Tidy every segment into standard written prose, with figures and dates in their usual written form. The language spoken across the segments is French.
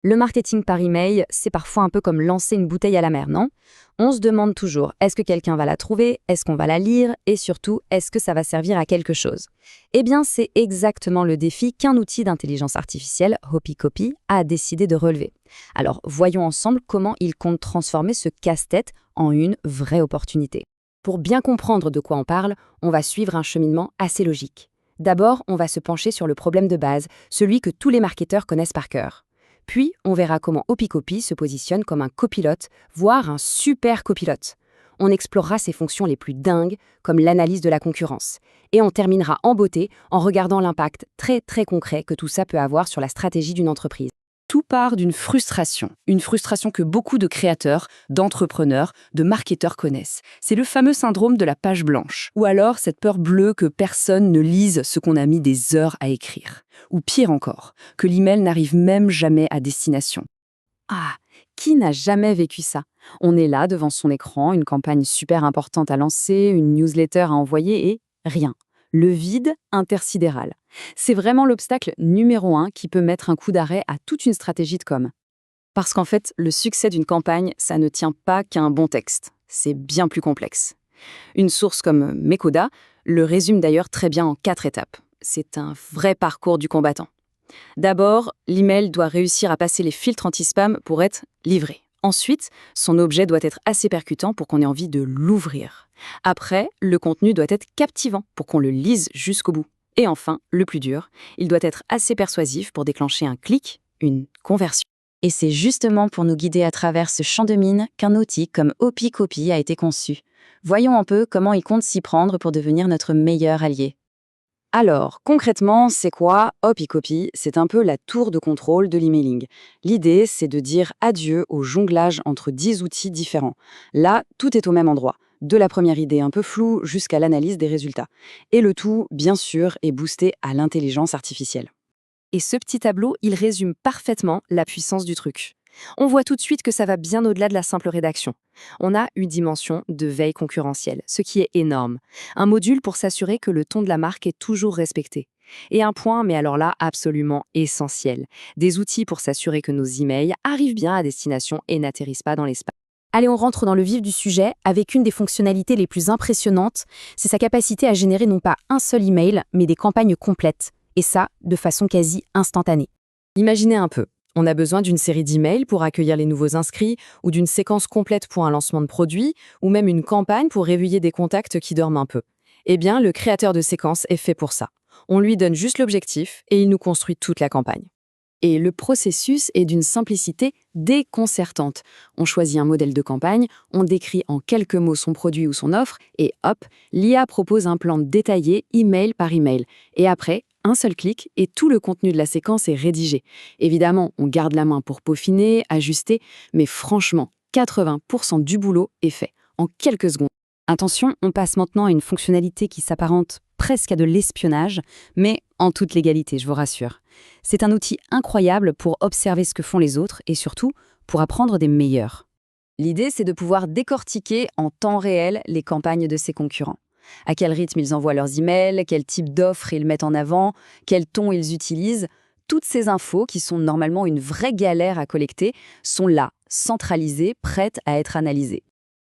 Le marketing par email, c'est parfois un peu comme lancer une bouteille à la mer, non? On se demande toujours, est-ce que quelqu'un va la trouver? Est-ce qu'on va la lire? Et surtout, est-ce que ça va servir à quelque chose? Eh bien, c'est exactement le défi qu'un outil d'intelligence artificielle, HopiCopy, a décidé de relever. Alors, voyons ensemble comment il compte transformer ce casse-tête en une vraie opportunité. Pour bien comprendre de quoi on parle, on va suivre un cheminement assez logique. D'abord, on va se pencher sur le problème de base, celui que tous les marketeurs connaissent par cœur. Puis, on verra comment HopiCopy se positionne comme un copilote, voire un super copilote. On explorera ses fonctions les plus dingues, comme l'analyse de la concurrence. Et on terminera en beauté en regardant l'impact très très concret que tout ça peut avoir sur la stratégie d'une entreprise. Tout part d'une frustration. Une frustration que beaucoup de créateurs, d'entrepreneurs, de marketeurs connaissent. C'est le fameux syndrome de la page blanche. Ou alors cette peur bleue que personne ne lise ce qu'on a mis des heures à écrire. Ou pire encore, que l'email n'arrive même jamais à destination. Ah, qui n'a jamais vécu ça? On est là devant son écran, une campagne super importante à lancer, une newsletter à envoyer et rien. Le vide intersidéral. C'est vraiment l'obstacle numéro 1 qui peut mettre un coup d'arrêt à toute une stratégie de com. Parce qu'en fait, le succès d'une campagne, ça ne tient pas qu'à un bon texte. C'est bien plus complexe. Une source comme Mekoda le résume d'ailleurs très bien en 4 étapes. C'est un vrai parcours du combattant. D'abord, l'email doit réussir à passer les filtres anti-spam pour être livré. Ensuite, son objet doit être assez percutant pour qu'on ait envie de l'ouvrir. Après, le contenu doit être captivant pour qu'on le lise jusqu'au bout. Et enfin, le plus dur, il doit être assez persuasif pour déclencher un clic, une conversion. Et c'est justement pour nous guider à travers ce champ de mine qu'un outil comme HopiCopy a été conçu. Voyons un peu comment il compte s'y prendre pour devenir notre meilleur allié. Alors, concrètement, c'est quoi HopiCopy? C'est un peu la tour de contrôle de l'emailing. L'idée, c'est de dire adieu au jonglage entre 10 outils différents. Là, tout est au même endroit, de la première idée un peu floue jusqu'à l'analyse des résultats. Et le tout, bien sûr, est boosté à l'intelligence artificielle. Et ce petit tableau, il résume parfaitement la puissance du truc. On voit tout de suite que ça va bien au-delà de la simple rédaction. On a une dimension de veille concurrentielle, ce qui est énorme. Un module pour s'assurer que le ton de la marque est toujours respecté. Et un point, mais alors là, absolument essentiel. Des outils pour s'assurer que nos emails arrivent bien à destination et n'atterrissent pas dans les spams. Allez, on rentre dans le vif du sujet avec une des fonctionnalités les plus impressionnantes, c'est sa capacité à générer non pas un seul email, mais des campagnes complètes. Et ça, de façon quasi instantanée. Imaginez un peu. On a besoin d'une série d'emails pour accueillir les nouveaux inscrits, ou d'une séquence complète pour un lancement de produit, ou même une campagne pour réveiller des contacts qui dorment un peu. Eh bien, le créateur de séquence est fait pour ça. On lui donne juste l'objectif et il nous construit toute la campagne. Et le processus est d'une simplicité déconcertante. On choisit un modèle de campagne, on décrit en quelques mots son produit ou son offre, et hop, l'IA propose un plan détaillé, email par email. Et après, un seul clic et tout le contenu de la séquence est rédigé. Évidemment, on garde la main pour peaufiner, ajuster, mais franchement, 80% du boulot est fait, en quelques secondes. Attention, on passe maintenant à une fonctionnalité qui s'apparente presque à de l'espionnage, mais en toute légalité, je vous rassure. C'est un outil incroyable pour observer ce que font les autres et surtout pour apprendre des meilleurs. L'idée, c'est de pouvoir décortiquer en temps réel les campagnes de ses concurrents. À quel rythme ils envoient leurs emails, quel type d'offres ils mettent en avant, quel ton ils utilisent. Toutes ces infos, qui sont normalement une vraie galère à collecter, sont là, centralisées, prêtes à être analysées.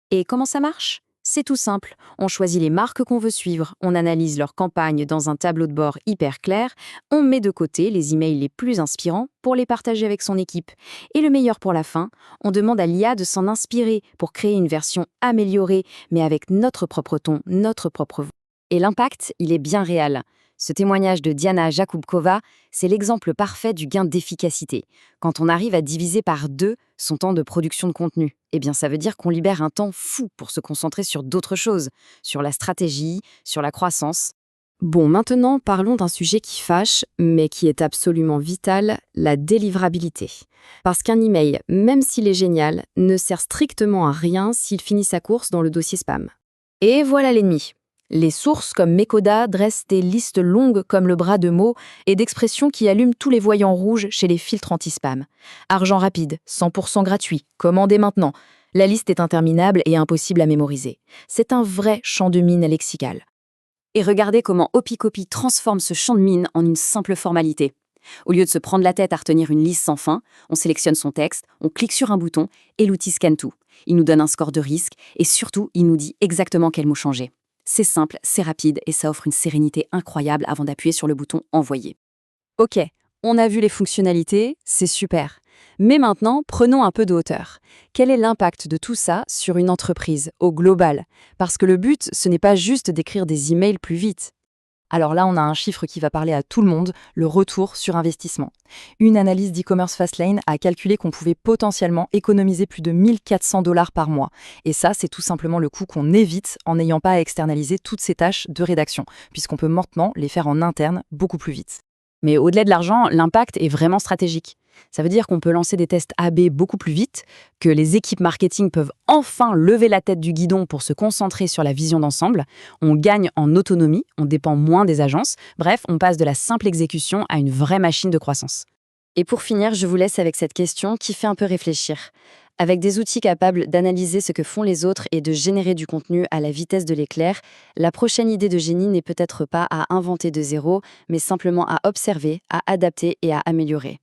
Et comment ça marche ? C'est tout simple. On choisit les marques qu'on veut suivre, on analyse leur campagne dans un tableau de bord hyper clair, on met de côté les emails les plus inspirants pour les partager avec son équipe. Et le meilleur pour la fin, on demande à l'IA de s'en inspirer pour créer une version améliorée, mais avec notre propre ton, notre propre voix. Et l'impact, il est bien réel. Ce témoignage de Diana Jakubkova, c'est l'exemple parfait du gain d'efficacité. Quand on arrive à diviser par 2 son temps de production de contenu, eh bien ça veut dire qu'on libère un temps fou pour se concentrer sur d'autres choses, sur la stratégie, sur la croissance. Bon, maintenant, parlons d'un sujet qui fâche, mais qui est absolument vital, la délivrabilité. Parce qu'un email, même s'il est génial, ne sert strictement à rien s'il finit sa course dans le dossier spam. Et voilà l'ennemi. Les sources comme Mekoda dressent des listes longues comme le bras de mots et d'expressions qui allument tous les voyants rouges chez les filtres anti-spam. Argent rapide, 100% gratuit, commandez maintenant. La liste est interminable et impossible à mémoriser. C'est un vrai champ de mine lexical. Et regardez comment HopiCopy transforme ce champ de mine en une simple formalité. Au lieu de se prendre la tête à retenir une liste sans fin, on sélectionne son texte, on clique sur un bouton et l'outil scanne tout. Il nous donne un score de risque et surtout, il nous dit exactement quel mot changer. C'est simple, c'est rapide et ça offre une sérénité incroyable avant d'appuyer sur le bouton Envoyer. Ok, on a vu les fonctionnalités, c'est super. Mais maintenant, prenons un peu de hauteur. Quel est l'impact de tout ça sur une entreprise, au global? Parce que le but, ce n'est pas juste d'écrire des emails plus vite. Alors là, on a un chiffre qui va parler à tout le monde, le retour sur investissement. Une analyse d'e-commerce Fastlane a calculé qu'on pouvait potentiellement économiser plus de 1 400 $ par mois. Et ça, c'est tout simplement le coût qu'on évite en n'ayant pas à externaliser toutes ces tâches de rédaction, puisqu'on peut maintenant les faire en interne beaucoup plus vite. Mais au-delà de l'argent, l'impact est vraiment stratégique. Ça veut dire qu'on peut lancer des tests A/B beaucoup plus vite, que les équipes marketing peuvent enfin lever la tête du guidon pour se concentrer sur la vision d'ensemble. On gagne en autonomie, on dépend moins des agences. Bref, on passe de la simple exécution à une vraie machine de croissance. Et pour finir, je vous laisse avec cette question qui fait un peu réfléchir. Avec des outils capables d'analyser ce que font les autres et de générer du contenu à la vitesse de l'éclair, la prochaine idée de génie n'est peut-être pas à inventer de zéro, mais simplement à observer, à adapter et à améliorer.